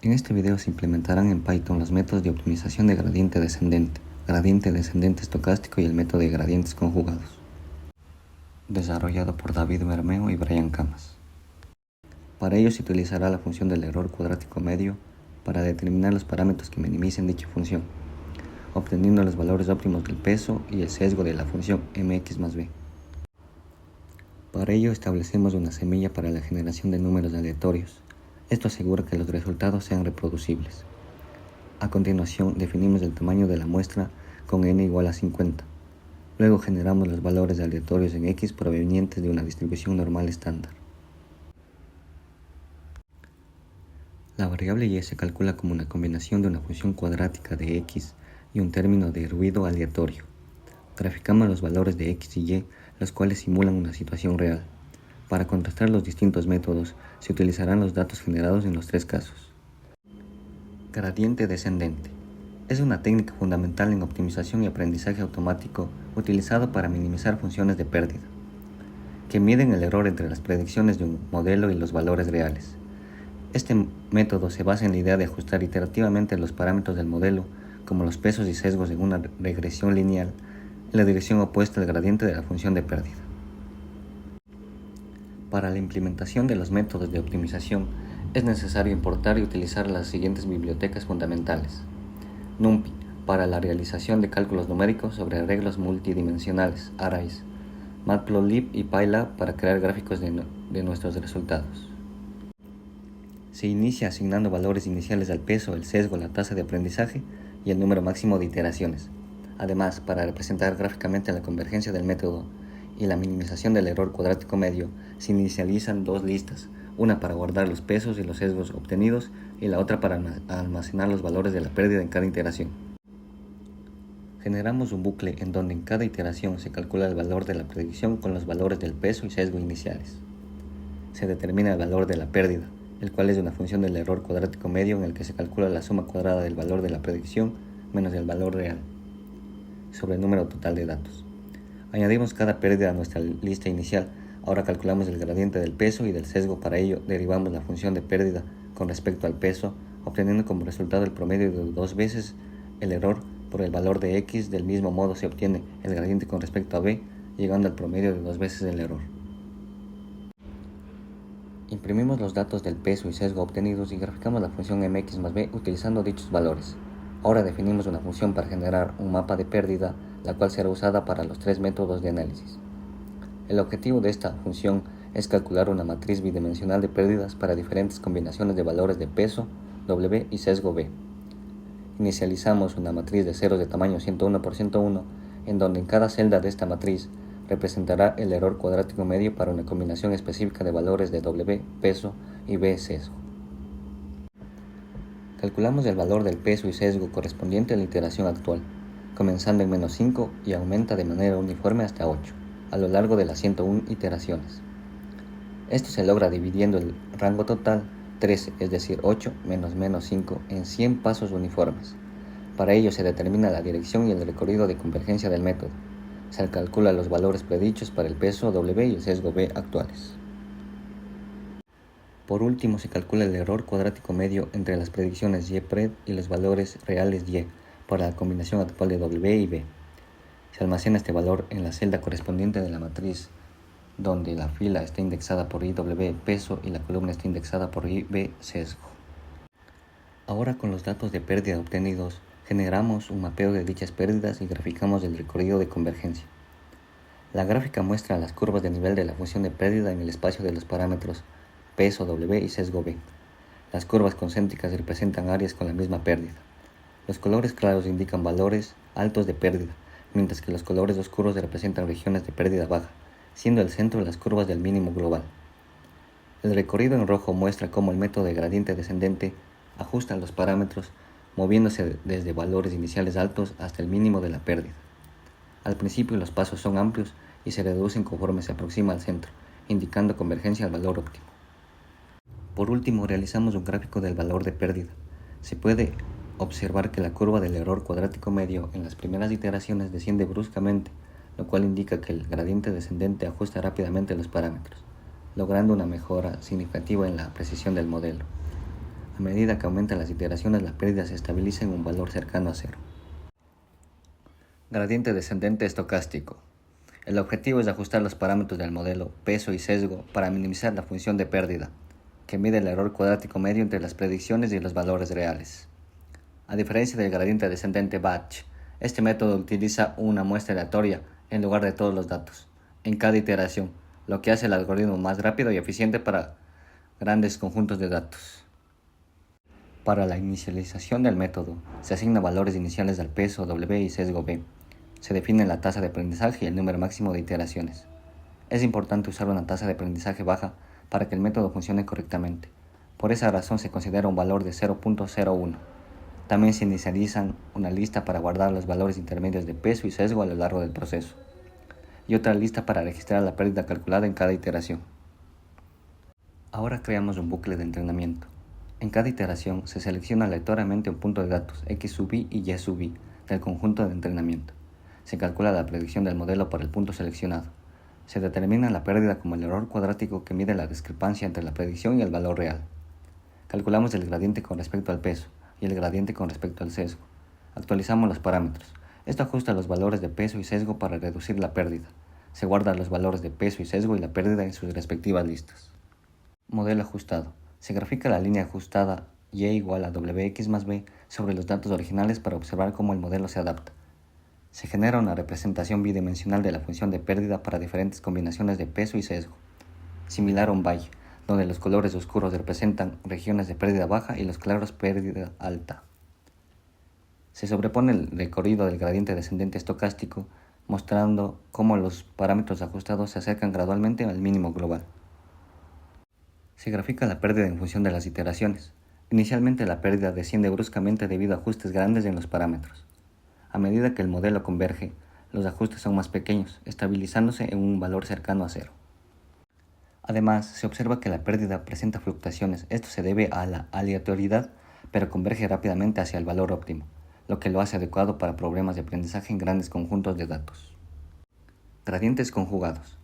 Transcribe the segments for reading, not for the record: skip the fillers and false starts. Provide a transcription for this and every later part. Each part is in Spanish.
En este video se implementarán en Python los métodos de optimización de gradiente descendente estocástico y el método de gradientes conjugados, desarrollado por David Bermeo y Brian Camas. Para ello se utilizará la función del error cuadrático medio para determinar los parámetros que minimicen dicha función, obteniendo los valores óptimos del peso y el sesgo de la función mx más b. Para ello establecemos una semilla para la generación de números aleatorios. Esto asegura que los resultados sean reproducibles. A continuación definimos el tamaño de la muestra con n igual a 50. Luego generamos los valores aleatorios en x provenientes de una distribución normal estándar. La variable y se calcula como una combinación de una función cuadrática de x y un término de ruido aleatorio. Graficamos los valores de x y y, los cuales simulan una situación real. Para contrastar los distintos métodos, se utilizarán los datos generados en los tres casos. Gradiente descendente. Es una técnica fundamental en optimización y aprendizaje automático utilizado para minimizar funciones de pérdida, que miden el error entre las predicciones de un modelo y los valores reales. Este método se basa en la idea de ajustar iterativamente los parámetros del modelo, como los pesos y sesgos en una regresión lineal, en la dirección opuesta al gradiente de la función de pérdida. Para la implementación de los métodos de optimización es necesario importar y utilizar las siguientes bibliotecas fundamentales: NumPy para la realización de cálculos numéricos sobre arreglos multidimensionales, arrays; Matplotlib y Pylab para crear gráficos de nuestros resultados. Se inicia asignando valores iniciales al peso, el sesgo, la tasa de aprendizaje y el número máximo de iteraciones. Además, para representar gráficamente la convergencia del método y la minimización del error cuadrático medio, se inicializan dos listas, una para guardar los pesos y los sesgos obtenidos y la otra para almacenar los valores de la pérdida en cada iteración. Generamos un bucle en donde en cada iteración se calcula el valor de la predicción con los valores del peso y sesgo iniciales. Se determina el valor de la pérdida, el cual es una función del error cuadrático medio en el que se calcula la suma cuadrada del valor de la predicción menos el valor real, sobre el número total de datos. Añadimos cada pérdida a nuestra lista inicial. Ahora calculamos el gradiente del peso y del sesgo. Para ello derivamos la función de pérdida con respecto al peso, obteniendo como resultado el promedio de 2 veces el error por el valor de x. Del mismo modo se obtiene el gradiente con respecto a b, llegando al promedio de 2 veces el error. Imprimimos los datos del peso y sesgo obtenidos y graficamos la función mx más b utilizando dichos valores. Ahora definimos una función para generar un mapa de pérdida, la cual será usada para los tres métodos de análisis. El objetivo de esta función es calcular una matriz bidimensional de pérdidas para diferentes combinaciones de valores de peso, W y sesgo B. Inicializamos una matriz de ceros de tamaño 101 por 101, en donde en cada celda de esta matriz representará el error cuadrático medio para una combinación específica de valores de W, peso y B, sesgo. Calculamos el valor del peso y sesgo correspondiente a la iteración actual, comenzando en menos 5 y aumenta de manera uniforme hasta 8, a lo largo de las 101 iteraciones. Esto se logra dividiendo el rango total, 13, es decir 8 menos menos 5, en 100 pasos uniformes. Para ello se determina la dirección y el recorrido de convergencia del método. Se calcula los valores predichos para el peso W y el sesgo B actuales. Por último, se calcula el error cuadrático medio entre las predicciones y-pred y los valores reales y para la combinación actual de W y B. Se almacena este valor en la celda correspondiente de la matriz, donde la fila está indexada por IW peso y la columna está indexada por IB sesgo. Ahora, con los datos de pérdida obtenidos, generamos un mapeo de dichas pérdidas y graficamos el recorrido de convergencia. La gráfica muestra las curvas de nivel de la función de pérdida en el espacio de los parámetros peso, W y sesgo B. Las curvas concéntricas representan áreas con la misma pérdida. Los colores claros indican valores altos de pérdida, mientras que los colores oscuros representan regiones de pérdida baja, siendo el centro las curvas del mínimo global. El recorrido en rojo muestra cómo el método de gradiente descendente ajusta los parámetros, moviéndose desde valores iniciales altos hasta el mínimo de la pérdida. Al principio los pasos son amplios y se reducen conforme se aproxima al centro, indicando convergencia al valor óptimo. Por último, realizamos un gráfico del valor de pérdida. Se puede observar que la curva del error cuadrático medio en las primeras iteraciones desciende bruscamente, lo cual indica que el gradiente descendente ajusta rápidamente los parámetros, logrando una mejora significativa en la precisión del modelo. A medida que aumentan las iteraciones, la pérdida se estabiliza en un valor cercano a cero. Gradiente descendente estocástico. El objetivo es ajustar los parámetros del modelo, peso y sesgo, para minimizar la función de pérdida, que mide el error cuadrático medio entre las predicciones y los valores reales. A diferencia del gradiente descendente batch, este método utiliza una muestra aleatoria en lugar de todos los datos, en cada iteración, lo que hace el algoritmo más rápido y eficiente para grandes conjuntos de datos. Para la inicialización del método, se asignan valores iniciales al peso W y sesgo B. Se define la tasa de aprendizaje y el número máximo de iteraciones. Es importante usar una tasa de aprendizaje baja para que el método funcione correctamente. Por esa razón se considera un valor de 0.01. También se inicializan una lista para guardar los valores intermedios de peso y sesgo a lo largo del proceso, y otra lista para registrar la pérdida calculada en cada iteración. Ahora creamos un bucle de entrenamiento. En cada iteración se selecciona aleatoriamente un punto de datos X sub i y Y sub i del conjunto de entrenamiento. Se calcula la predicción del modelo por el punto seleccionado. Se determina la pérdida como el error cuadrático que mide la discrepancia entre la predicción y el valor real. Calculamos el gradiente con respecto al peso y el gradiente con respecto al sesgo. Actualizamos los parámetros. Esto ajusta los valores de peso y sesgo para reducir la pérdida. Se guardan los valores de peso y sesgo y la pérdida en sus respectivas listas. Modelo ajustado. Se grafica la línea ajustada y igual a wx más b sobre los datos originales para observar cómo el modelo se adapta. Se genera una representación bidimensional de la función de pérdida para diferentes combinaciones de peso y sesgo, similar a un valle, donde los colores oscuros representan regiones de pérdida baja y los claros pérdida alta. Se sobrepone el recorrido del gradiente descendente estocástico, mostrando cómo los parámetros ajustados se acercan gradualmente al mínimo global. Se grafica la pérdida en función de las iteraciones. Inicialmente la pérdida desciende bruscamente debido a ajustes grandes en los parámetros. A medida que el modelo converge, los ajustes son más pequeños, estabilizándose en un valor cercano a cero. Además, se observa que la pérdida presenta fluctuaciones. Esto se debe a la aleatoriedad, pero converge rápidamente hacia el valor óptimo, lo que lo hace adecuado para problemas de aprendizaje en grandes conjuntos de datos. Gradientes conjugados.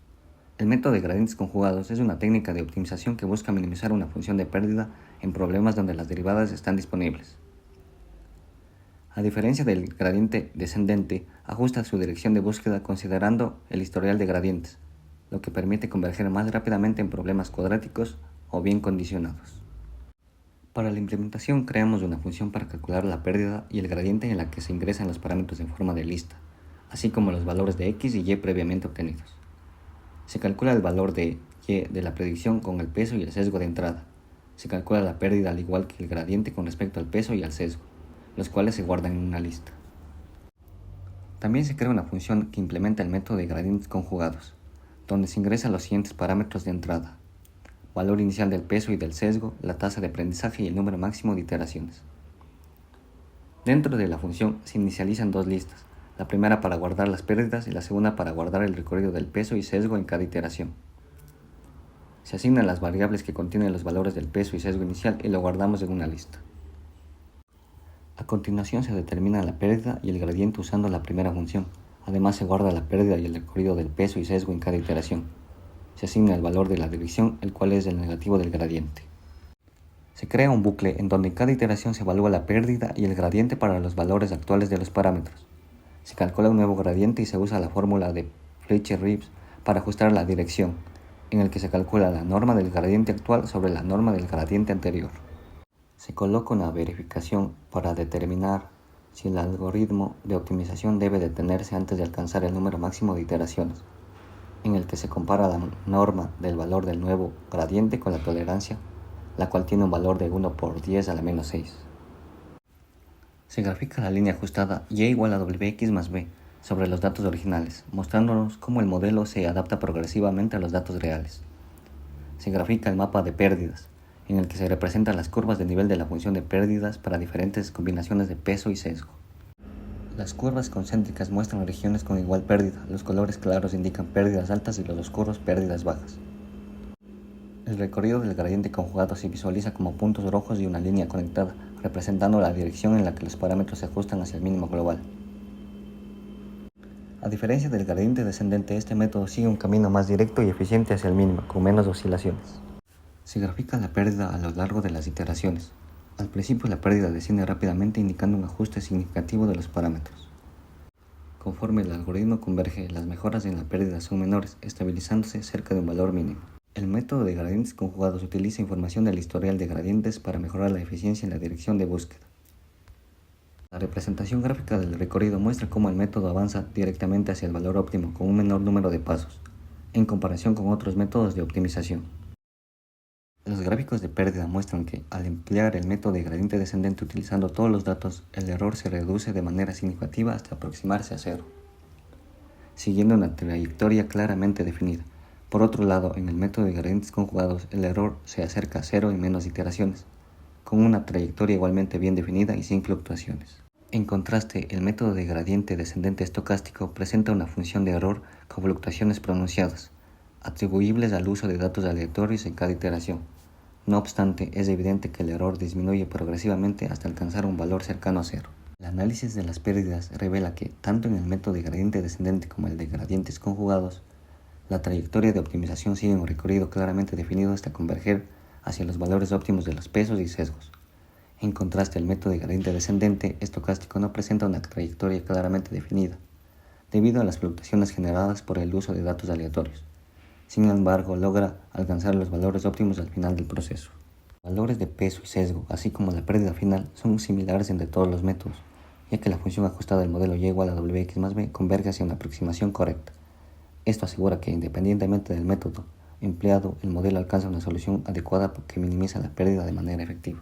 El método de gradientes conjugados es una técnica de optimización que busca minimizar una función de pérdida en problemas donde las derivadas están disponibles. A diferencia del gradiente descendente, ajusta su dirección de búsqueda considerando el historial de gradientes, lo que permite converger más rápidamente en problemas cuadráticos o bien condicionados. Para la implementación creamos una función para calcular la pérdida y el gradiente en la que se ingresan los parámetros en forma de lista, así como los valores de x y y previamente obtenidos. Se calcula el valor de y de la predicción con el peso y el sesgo de entrada. Se calcula la pérdida al igual que el gradiente con respecto al peso y al sesgo, los cuales se guardan en una lista. También se crea una función que implementa el método de gradientes conjugados, donde se ingresan los siguientes parámetros de entrada: valor inicial del peso y del sesgo, la tasa de aprendizaje y el número máximo de iteraciones. Dentro de la función se inicializan dos listas, la primera para guardar las pérdidas y la segunda para guardar el recorrido del peso y sesgo en cada iteración. Se asignan las variables que contienen los valores del peso y sesgo inicial y lo guardamos en una lista. A continuación se determina la pérdida y el gradiente usando la primera función. Además se guarda la pérdida y el recorrido del peso y sesgo en cada iteración. Se asigna el valor de la dirección, el cual es el negativo del gradiente. Se crea un bucle en donde en cada iteración se evalúa la pérdida y el gradiente para los valores actuales de los parámetros. Se calcula un nuevo gradiente y se usa la fórmula de Fleischer-Rives para ajustar la dirección, en el que se calcula la norma del gradiente actual sobre la norma del gradiente anterior. Se coloca una verificación para determinar si el algoritmo de optimización debe detenerse antes de alcanzar el número máximo de iteraciones, en el que se compara la norma del valor del nuevo gradiente con la tolerancia, la cual tiene un valor de 1 por 10 a la menos 6. Se grafica la línea ajustada y igual a wx más b sobre los datos originales, mostrándonos cómo el modelo se adapta progresivamente a los datos reales. Se grafica el mapa de pérdidas, en el que se representan las curvas de nivel de la función de pérdidas para diferentes combinaciones de peso y sesgo. Las curvas concéntricas muestran regiones con igual pérdida, los colores claros indican pérdidas altas y los oscuros pérdidas bajas. El recorrido del gradiente conjugado se visualiza como puntos rojos y una línea conectada, representando la dirección en la que los parámetros se ajustan hacia el mínimo global. A diferencia del gradiente descendente, este método sigue un camino más directo y eficiente hacia el mínimo, con menos oscilaciones. Se grafica la pérdida a lo largo de las iteraciones. Al principio la pérdida desciende rápidamente indicando un ajuste significativo de los parámetros. Conforme el algoritmo converge, las mejoras en la pérdida son menores, estabilizándose cerca de un valor mínimo. El método de gradientes conjugados utiliza información del historial de gradientes para mejorar la eficiencia en la dirección de búsqueda. La representación gráfica del recorrido muestra cómo el método avanza directamente hacia el valor óptimo con un menor número de pasos, en comparación con otros métodos de optimización. Los gráficos de pérdida muestran que, al emplear el método de gradiente descendente utilizando todos los datos, el error se reduce de manera significativa hasta aproximarse a cero, siguiendo una trayectoria claramente definida. Por otro lado, en el método de gradientes conjugados, el error se acerca a cero en menos iteraciones, con una trayectoria igualmente bien definida y sin fluctuaciones. En contraste, el método de gradiente descendente estocástico presenta una función de error con fluctuaciones pronunciadas, atribuibles al uso de datos aleatorios en cada iteración. No obstante, es evidente que el error disminuye progresivamente hasta alcanzar un valor cercano a cero. El análisis de las pérdidas revela que, tanto en el método de gradiente descendente como el de gradientes conjugados, la trayectoria de optimización sigue un recorrido claramente definido hasta converger hacia los valores óptimos de los pesos y sesgos. En contraste, el método de gradiente descendente estocástico no presenta una trayectoria claramente definida, debido a las fluctuaciones generadas por el uso de datos aleatorios. Sin embargo, logra alcanzar los valores óptimos al final del proceso. Los valores de peso y sesgo, así como la pérdida final, son similares entre todos los métodos, ya que la función ajustada del modelo y igual a wx más b converge hacia una aproximación correcta. Esto asegura que, independientemente del método empleado, el modelo alcanza una solución adecuada que minimiza la pérdida de manera efectiva.